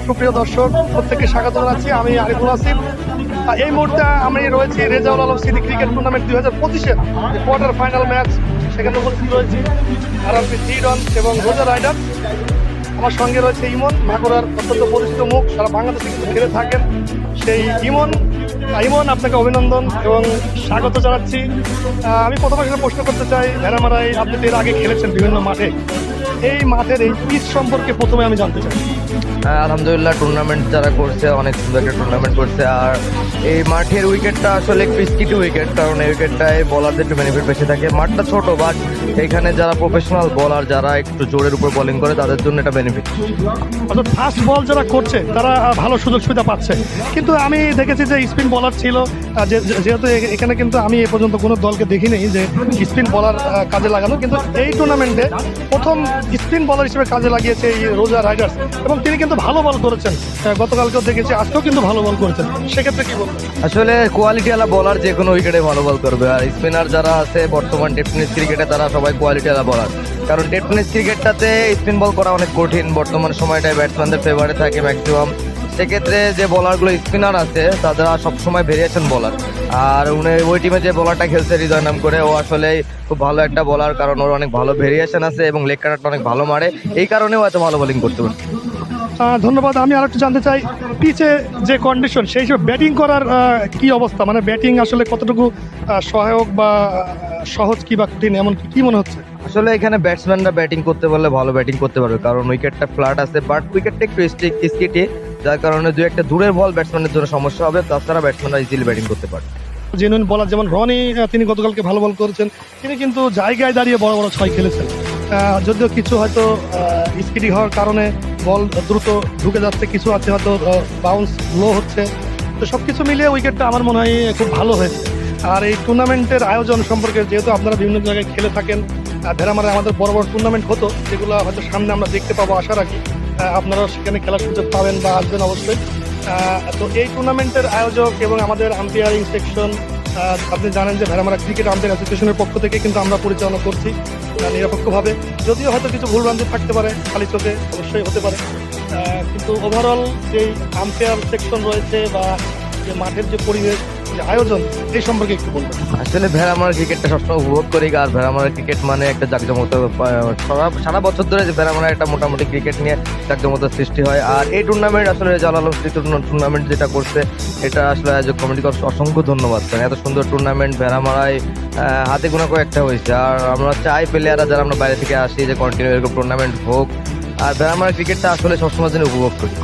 সুপ্রিয় দর্শক, প্রত্যেককে স্বাগত জানাচ্ছি। আমি আরিফুল আসিফ। এই মুহূর্তে আমি রয়েছি Rezaul Alam city cricket tournament 2025-এর কোয়ার্টার ফাইনাল ম্যাচ। সেখানে উপস্থিত রয়েছি আরআরপি থ্রি-ডন এবং রোজা রাইডার্স। আমার সঙ্গে রয়েছে ইমন, মাগুরার অত্যন্ত পরিচিত মুখ, সারা বাংলাদেশে কিন্তু খেলে থাকেন সেই ইমন। ইমন, আপনাকে অভিনন্দন এবং স্বাগত জানাচ্ছি। আমি প্রথমে সেটা প্রশ্ন করতে চাই, ভেড়ামারায় আপনি তো এর আগে খেলেছেন বিভিন্ন মাঠে, এই মাঠের এই পিচ সম্পর্কে প্রথমে আমি জানতে চাই। আলহামদুলিল্লাহ, টুর্নামেন্ট যারা করছে অনেক সুন্দর একটা টুর্নামেন্ট করছে। আর এই মাঠের উইকেটটা আসলে পিচকিটি উইকেট, কারণ এই উইকেটটায় বলারদের একটু বেনিফিট বেশি থাকে। মাঠটা ছোট, বাট এখানে যারা প্রফেশনাল বলার, যারা একটু জোরের উপর বোলিং করে, তাদের জন্য এটা বেনিফিট। অর্থাৎ ফাস্ট বল যারা করছে তারা ভালো সুযোগ সুবিধা পাচ্ছে, কিন্তু আমি দেখেছি যে স্পিন বলার ছিল, যেহেতু এখানে কিন্তু আমি এ পর্যন্ত কোনো দলকে দেখিনি যে স্পিন বলার কাজে লাগানো, কিন্তু এই টুর্নামেন্টে প্রথম স্পিন বলার হিসেবে কাজে লাগিয়েছে এই রোজা রাইডার্স, এবং তিনি কিন্তু ভালো বল করেছেন। গতকালকেও দেখেছি, আজকেও কিন্তু ভালো বল করেছেন। সেক্ষেত্রে কি বলবেন? আসলে কোয়ালিটিওয়ালা বলার যে কোনো উইকেটে ভালো বল করবে, আর স্পিনার যারা আছে বর্তমান টেনিস ক্রিকেটে তারা সবাই কোয়ালিটিওয়ালা বলার। কারণ টেনিস ক্রিকেটটাতে স্পিন বল করা অনেক কঠিন, বর্তমান সময়টায় ব্যাটসম্যানদের ফেভারে থাকে ম্যাক্সিমাম। সেক্ষেত্রে যে বলারগুলো স্পিনার আছে তারা সবসময় ভেরিয়েশন বলার। আর উনি ওই টিমে যে বলারটা খেলছে হৃদয় নাম করে, ও আসলে খুব ভালো একটা বলার, কারণ ওর অনেক ভালো ভেরিয়েশন আছে এবং লেগ কাটারটা অনেক ভালো মারে, এই কারণেও এত ভালো বোলিং করতে পারে। ধন্যবাদ। আমি আর একটু জানতে চাই, পিচে যে কন্ডিশন, সেই হিসেবে ব্যাটিং করার কি অবস্থা, মানে ব্যাটিং আসলে কতটুকু সহায়ক বা সহজ কি বা কঠিন, এমন কি মনে হচ্ছে? আসলে এখানে ব্যাটসম্যানরা ব্যাটিং করতে পারলে ভালো ব্যাটিং করতে পারবে, কারণ উইকেটটা ফ্ল্যাট আছে, বাট উইকেটটা একটু স্কিটি, যার কারণে দু একটা দূরের বল ব্যাটসম্যানের জন্য সমস্যা হবে। তাছাড়া ব্যাটসম্যানরা ইজিলি ব্যাটিং করতে পারে। জেনুইন বলার যেমন রনি, তিনি গতকালকে ভালো বল করেছেন, তিনি কিন্তু জায়গায় দাঁড়িয়ে বড় বড় ছয় খেলেছেন। যদিও কিছু হয়তো স্কিডি হওয়ার কারণে বল দ্রুত ঢুকে যাচ্ছে, কিছু আছে হয়তো বাউন্স লো হচ্ছে, তো সব কিছু মিলিয়ে উইকেটটা আমার মনে হয় খুব ভালো হয়েছে। আর এই টুর্নামেন্টের আয়োজন সম্পর্কে, যেহেতু আপনারা বিভিন্ন জায়গায় খেলে থাকেন, ভেড়ামারায় আমাদের বড় বড় টুর্নামেন্ট হতো, যেগুলো হয়তো সামনে আমরা দেখতে পাবো, আশা রাখি আপনারাও সেখানে খেলার সুযোগ পাবেন বা আসবেন অবশ্যই। তো এই টুর্নামেন্টের আয়োজক এবং আমাদের আম্পায়ারিং সেকশন, আপনি জানেন যে ভেড়ামারা ক্রিকেট আম্পায়ার অ্যাসোসিয়েশনের পক্ষ থেকে কিন্তু আমরা পরিচালনা করছি নিরপেক্ষভাবে। যদিও হয়তো কিছু ভুলভ্রান্তি থাকতে পারে, খালি চোখে অবশ্যই হতে পারে, কিন্তু ওভারঅল যেই আম্পায়ার সেকশন রয়েছে বা যে মাঠের যে পরিবেশ, যে আয়োজন, এই সম্পর্কে একটু বলবেন। আসলে ভেড়ামারা ক্রিকেটটা সবসময় উপভোগ করি, আর ভেড়ামারা ক্রিকেট মানে একটা জাকজমত, সারা বছর ধরে ভেড়ামারা একটা মোটামুটি ক্রিকেট নিয়ে জাকজমতার সৃষ্টি হয়। আর এই টুর্নামেন্ট আসলে রেজাউল আলম টুর্নামেন্ট যেটা করছে, এটা আসলে আয়োজক কমিটিকে অসংখ্য ধন্যবাদ। কারণ এত সুন্দর টুর্নামেন্ট ভেড়ামারায় হাতে গোনা কয়েকটা হয়েছে। আর আমরা চাই প্লেয়াররা যারা আমরা বাইরে থেকে আসি যে কন্টিনিউ এরকম টুর্নামেন্ট হোক, আর ভেড়ামারা ক্রিকেটটা আসলে সবসময় জন্য উপভোগ করি।